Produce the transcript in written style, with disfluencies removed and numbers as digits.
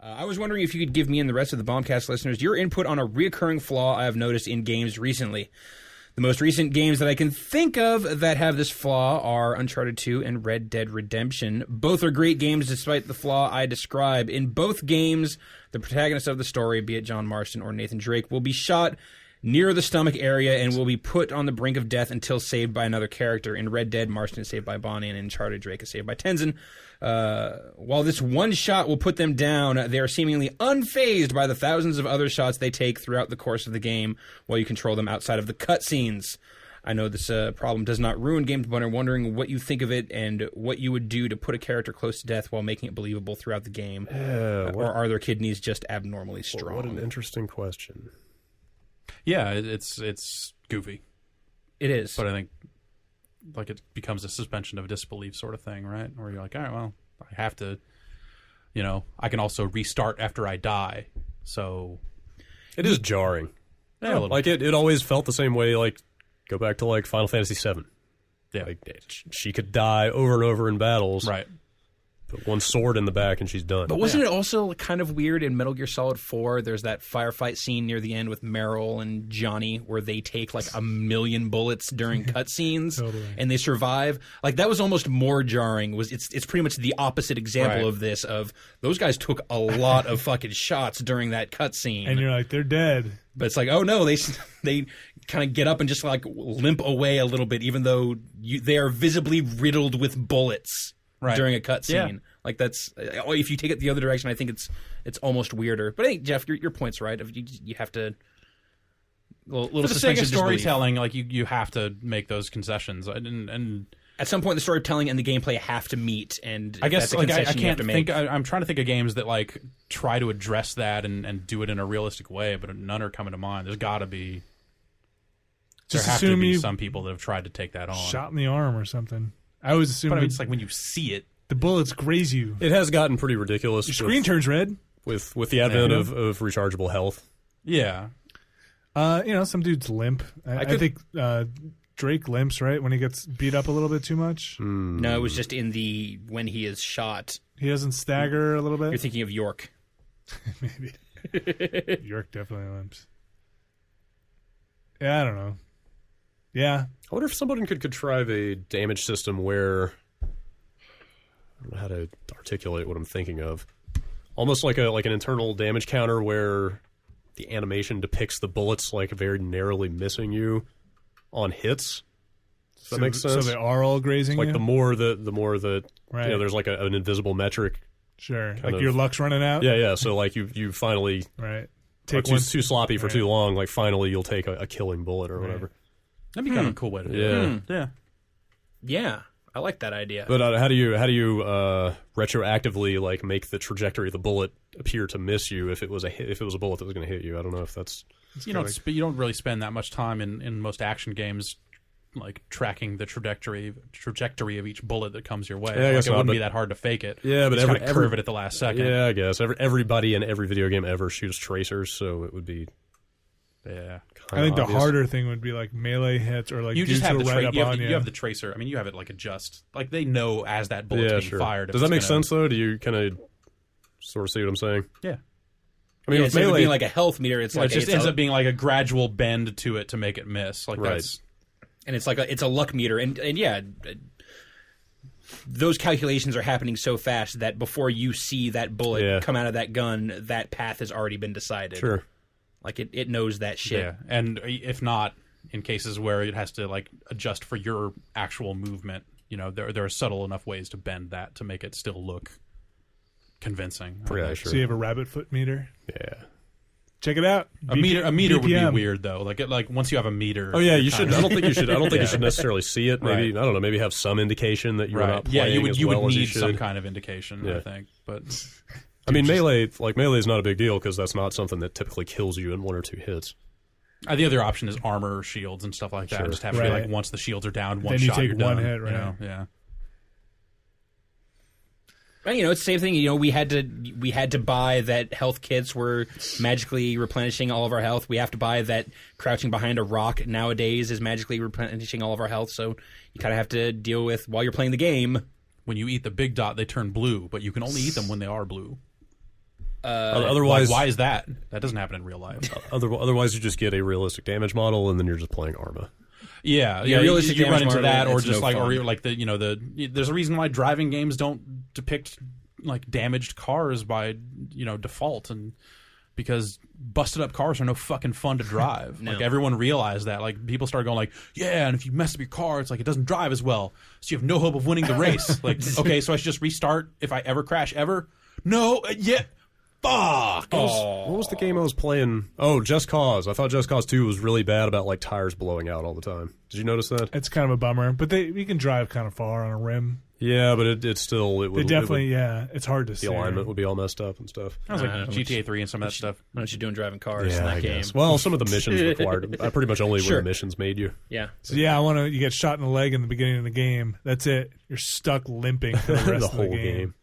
I was wondering if you could give me and the rest of the Bombcast listeners your input on a reoccurring flaw I have noticed in games recently. The most recent games that I can think of that have this flaw are Uncharted 2 and Red Dead Redemption. Both are great games despite the flaw I describe. In both games, the protagonist of the story, be it John Marston or Nathan Drake, will be shot near the stomach area and will be put on the brink of death until saved by another character. In Red Dead, Marston is saved by Bonnie, and in Uncharted, Drake is saved by Tenzin. While this one shot will put them down, they are seemingly unfazed by the thousands of other shots they take throughout the course of the game while you control them outside of the cutscenes. I know this problem does not ruin games, but I'm wondering what you think of it and what you would do to put a character close to death while making it believable throughout the game. Or are their kidneys just abnormally strong? What an interesting question. Yeah, it's goofy. It is. But I think it becomes a suspension of disbelief sort of thing, right? Where you're like, all right, well, I have to, I can also restart after I die. So it is jarring. Yeah, it always felt the same way, go back to Final Fantasy VII. Yeah. She could die over and over in battles. Right. Put one sword in the back and she's done. But wasn't it also kind of weird in Metal Gear Solid 4? There's that firefight scene near the end with Meryl and Johnny where they take 1,000,000 bullets during cutscenes Totally. and they survive. That was almost more jarring. It's pretty much the opposite example of this. Of those guys took a lot of fucking shots during that cutscene, And you're like, they're dead. but it's oh no, they kind of get up and just limp away a little bit, even though they are visibly riddled with bullets. Right. During a cutscene, that's if you take it the other direction, I think it's almost weirder. But I think Jeff, your point's right. You have to little for the sake suspension of of disbelief. storytelling, you have to make those concessions, and At some point, the storytelling and the gameplay have to meet, and I guess that's a I concession you have can't to think. make. I'm trying to think of games that try to address that and do it in a realistic way, but none are coming to mind. There's got to be. Just there have to assume be you some people that have tried to take that on. shot in the arm or something. I was assuming But I mean, it's when you see it. the bullets graze you. It has gotten pretty ridiculous. Your screen turns red. With the advent of rechargeable health. Yeah. Some dudes limp. I think Drake limps, right, when he gets beat up a little bit too much. No, it was just in when he is shot. He doesn't stagger a little bit. You're thinking of York. Maybe. York definitely limps. Yeah, I don't know. Yeah. I wonder if somebody could contrive a damage system where, I don't know how to articulate what I'm thinking of. Almost like an internal damage counter where the animation depicts the bullets very narrowly missing you on hits. Does that make sense? So they are all grazing you? the more that Right. there's an invisible metric. Sure. kind of- Your luck's running out? Yeah. So you finally Right. take Take one. too sloppy for Right. too long. Finally you'll take a killing bullet or Right. whatever. That'd be kind of a cool way to do Yeah. it. Yeah. Yeah, I like that idea. But how do you retroactively make the trajectory of the bullet appear to miss you if it was a bullet that was going to hit you? I don't know if that's You don't really spend that much time in most action games tracking the trajectory of each bullet that comes your way. Yeah, I guess it not, wouldn't but- be that hard to fake it. Yeah, but you just gotta curve it at the last second. Yeah, I guess everybody in every video game ever shoots tracers, so it would be. Yeah. I think the obvious. harder thing would be melee hits or You just dudes have who the are right up on you have the tracer. I mean, you have it adjust. They know as that bullet's being fired. if Does that it's make gonna- sense though? Do you kind of sort of see what I'm saying? Yeah. I mean, with instead of melee, being like a health meter, it's It like just it's ends a- up being a gradual bend to it to make it miss. Right. That's and it's it's a luck meter, and yeah, those calculations are happening so fast that before you see that bullet come out of that gun, that path has already been decided. sure. It knows that shit. yeah. And if not, in cases where it has to adjust for your actual movement, there are subtle enough ways to bend that to make it still look convincing. I Yeah, think. sure. So you have a rabbit foot meter? Yeah. Check it out. A meter would be BPM. weird though. Once you have a meter. Oh yeah, you're you should. kinda- I don't think you should. I don't think Yeah. you should necessarily see it. Maybe Right. I don't know. Maybe have some indication that you're not Yeah, playing you would as you well would as you need should. some kind of indication. Yeah. I think, but I mean, melee is not a big deal because that's not something that typically kills you in one or two hits. the other option is armor or shields and stuff like that. Sure. Just have to Right. be once the shields are down, one Then you shot, take you're one done, hit, right. Yeah. And, it's the same thing. We had to buy that health kits were magically replenishing all of our health. We have to buy that crouching behind a rock nowadays is magically replenishing all of our health. So you kind of have to deal with while you're playing the game. When you eat the big dot, they turn blue, but you can only eat them when they are blue. Otherwise, why is that? That doesn't happen in real life. Otherwise, you just get a realistic damage model, and then you're just playing Arma. Yeah, realistic you run damage into that, model, or it's just no like, fun. or you're like there's a reason why driving games don't depict like damaged cars by default, and because busted up cars are no fucking fun to drive. No. Like everyone realized that. Like people started going like, yeah, and if you mess up your car, it's like it doesn't drive as well, so you have no hope of winning the race. Like, okay, so I should just restart if I ever crash ever? No, yeah. Fuck. What was the game I was playing? Oh, Just Cause. I thought Just Cause 2 was really bad about like tires blowing out all the time. Did you notice that? It's kind of a bummer, but we can drive kind of far on a rim. Yeah, but it's still it would They definitely it's hard to see. the alignment would be all messed up and stuff. That was like GTA 3 and some of that stuff. What you doing driving cars in Yeah, that I game? guess. Well, some of the missions required. I pretty much only Sure. where the missions made you. Yeah. So you get shot in the leg in the beginning of the game. That's it. You're stuck limping for the rest The of whole the game.